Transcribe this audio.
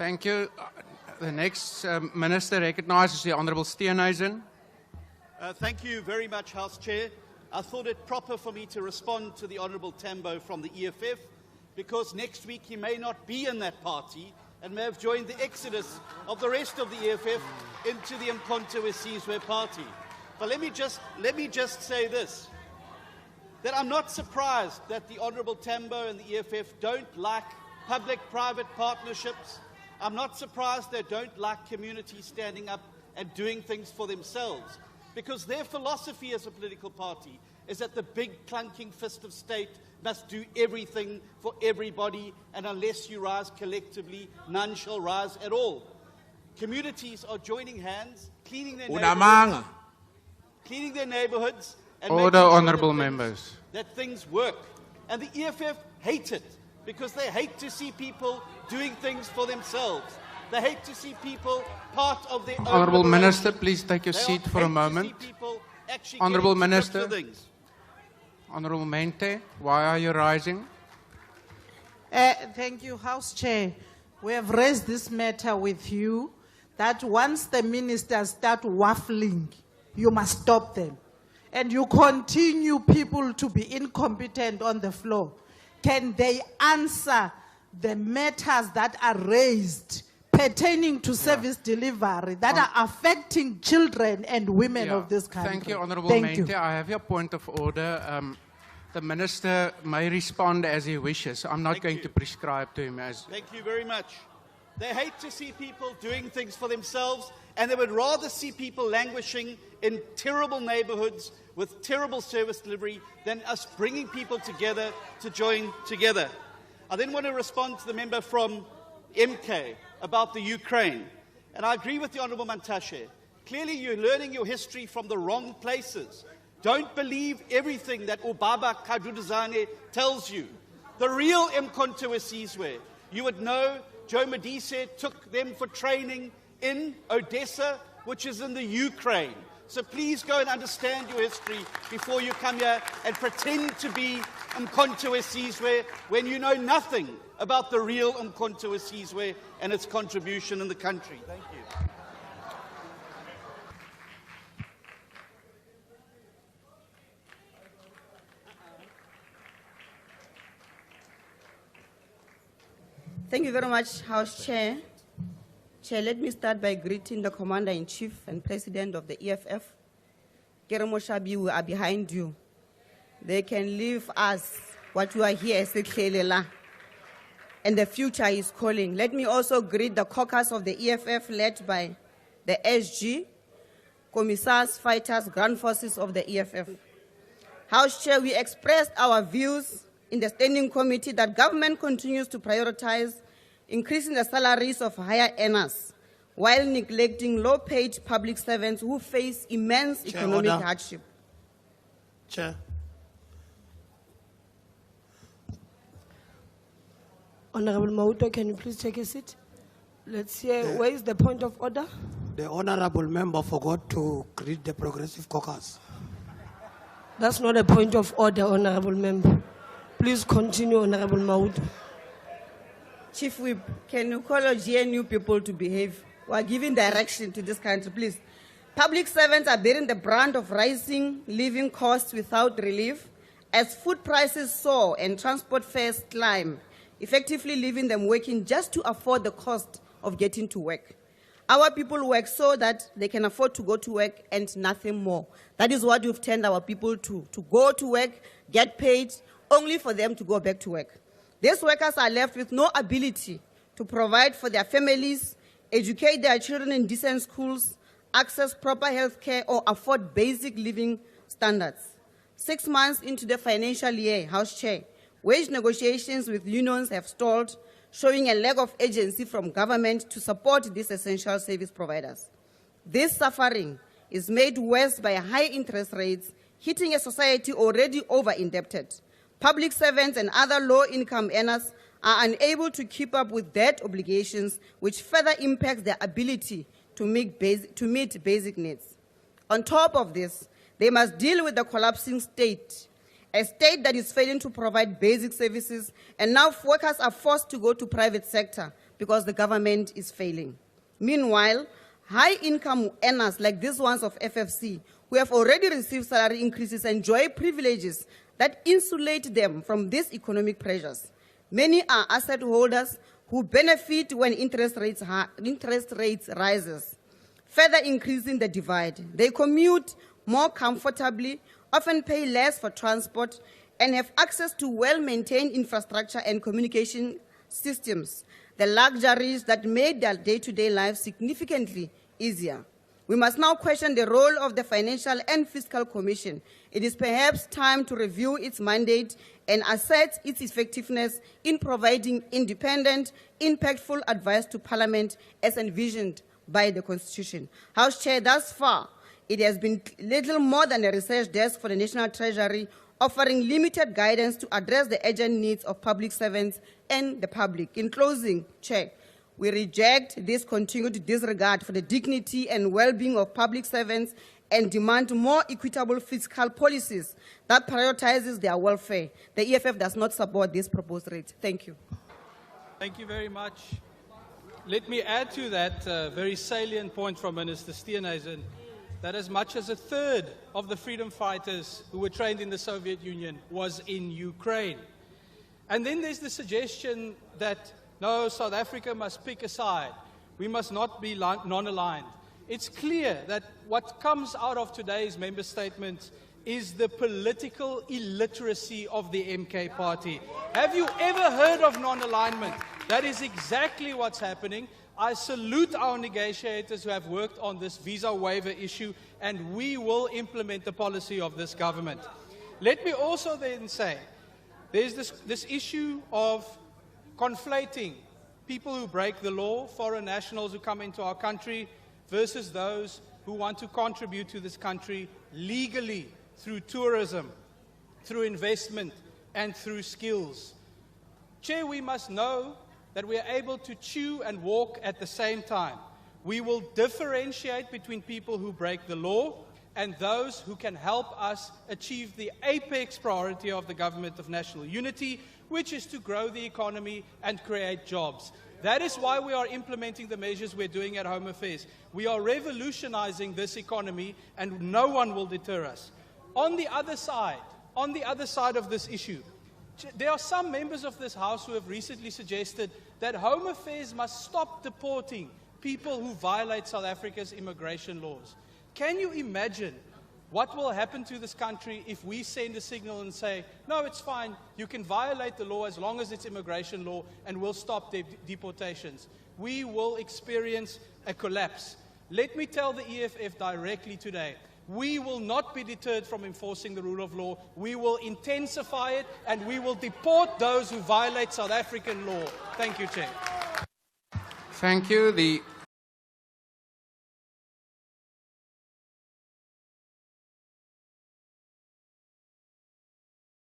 Thank you. The next Minister recognized is the Honourable Steenhuisen. Thank you very much, House Chair. I thought it proper for me to respond to the Honourable Tambo from the EFF, because next week he may not be in that party and may have joined the exodus of the rest of the EFF into the Mkhonto weSizwe party. But let me just say this, that I'm not surprised that the Honourable Tambo and the EFF don't like public-private partnerships. I'm not surprised they don't like communities standing up and doing things for themselves, because their philosophy as a political party is that the big clunking fist of state must do everything for everybody, and unless you rise collectively, none shall rise at all. Communities are joining hands, cleaning their neighborhoods, and Order, honourable members. That things work. And the EFF hate it, because they hate to see people doing things for themselves. They hate to see people part of their own Honourable liberation. Minister, please take your seat for a moment. Honourable Minister, Honourable Mente, why are you rising? Thank you, House Chair. We have raised this matter with you, that once the ministers start waffling, you must stop them. And you continue people to be incompetent on the floor. Can they answer the matters that are raised pertaining to service delivery that are affecting children and women of this country? Thank you, Honourable Mente. I have your point of order. The Minister may respond as he wishes. I'm not going to prescribe to him as... Thank you very much. They hate to see people doing things for themselves, and they would rather see people languishing in terrible neighborhoods with terrible service delivery than us bringing people together to join together. I then want to respond to the member from MK about the Ukraine. And I agree with the Honourable Mantashe. Clearly you're learning your history from the wrong places. Don't believe everything that Ubaba Kaduduzane tells you. The real Mkhonto weSizwe, you would know Joe Medise took them for training in Odessa, which is in the Ukraine. So please go and understand your history before you come here and pretend to be Mkhonto weSizwe when you know nothing about the real Mkhonto weSizwe and its contribution in the country. Thank you. Thank you very much, House Chair. Chair, let me start by greeting the Commander-in-Chief and President of the EFF. Keremo Shabi, we are behind you. They can leave us what you are here, and the future is calling. Let me also greet the caucus of the EFF led by the SG, Commissars, Fighters, Ground Forces of the EFF. House Chair, we expressed our views in the Standing Committee that government continues to prioritize increasing the salaries of higher earners while neglecting low-paid public servants who face immense economic hardship. Chair. Honourable Mauto, can you please take a seat? Let's hear, where is the point of order? The honourable member forgot to greet the Progressive Caucus. That's not a point of order, honourable member. Please continue, Honourable Mauto. Chief Whip, can you call your GNU people to behave? We are giving direction to this country, please. Public servants are bearing the brunt of rising living costs without relief as food prices soar and transport fares climb, effectively leaving them working just to afford the cost of getting to work. Our people work so that they can afford to go to work and nothing more. That is what we've turned our people to go to work, get paid, only for them to go back to work. These workers are left with no ability to provide for their families, educate their children in decent schools, access proper health care, or afford basic living standards. 6 months into the financial year, House Chair, wage negotiations with unions have stalled, showing a lack of agency from government to support these essential service providers. This suffering is made worse by high interest rates, hitting a society already over-indebted. Public servants and other low-income earners are unable to keep up with debt obligations, which further impacts their ability to meet basic needs. On top of this, they must deal with the collapsing state, a state that is failing to provide basic services, and now workers are forced to go to private sector, because the government is failing. Meanwhile, high-income earners like these ones of FFC, who have already received salary increases, enjoy privileges that insulate them from these economic pressures. Many are asset holders who benefit when interest rates rises, further increasing the divide. They commute more comfortably, often pay less for transport, and have access to well-maintained infrastructure and communication systems, the luxuries that made their day-to-day lives significantly easier. We must now question the role of the Financial and Fiscal Commission. It is perhaps time to review its mandate and assess its effectiveness in providing independent, impactful advice to Parliament as envisioned by the Constitution. House Chair, thus far, it has been little more than a research desk for the National Treasury, offering limited guidance to address the urgent needs of public servants and the public. In closing, Chair, we reject this continued disregard for the dignity and well-being of public servants and demand more equitable fiscal policies that prioritizes their welfare. The EFF does not support this proposed rate. Thank you. Thank you very much. Let me add to that very salient point from Minister Steenhuisen, that as much as a third of the freedom fighters who were trained in the Soviet Union was in Ukraine. And then there's the suggestion that, no, South Africa must pick a side. We must not be non-aligned. It's clear that what comes out of today's member statement is the political illiteracy of the MK party. Have you ever heard of non-alignment? That is exactly what's happening. I salute our negotiators who have worked on this visa waiver issue, and we will implement the policy of this government. Let me also then say, there's this issue of conflating people who break the law, foreign nationals who come into our country, versus those who want to contribute to this country legally through tourism, through investment, and through skills. Chair, we must know that we are able to chew and walk at the same time. We will differentiate between people who break the law and those who can help us achieve the apex priority of the Government of National Unity, which is to grow the economy and create jobs. That is why we are implementing the measures we're doing at Home Affairs. We are revolutionizing this economy, and no one will deter us. On the other side of this issue, there are some members of this House who have recently suggested that Home Affairs must stop deporting people who violate South Africa's immigration laws. Can you imagine what will happen to this country if we send a signal and say, no, it's fine, you can violate the law as long as it's immigration law, and we'll stop deportations? We will experience a collapse. Let me tell the EFF directly today, we will not be deterred from enforcing the rule of law. We will intensify it, and we will deport those who violate South African law. Thank you, Chair. Thank you. The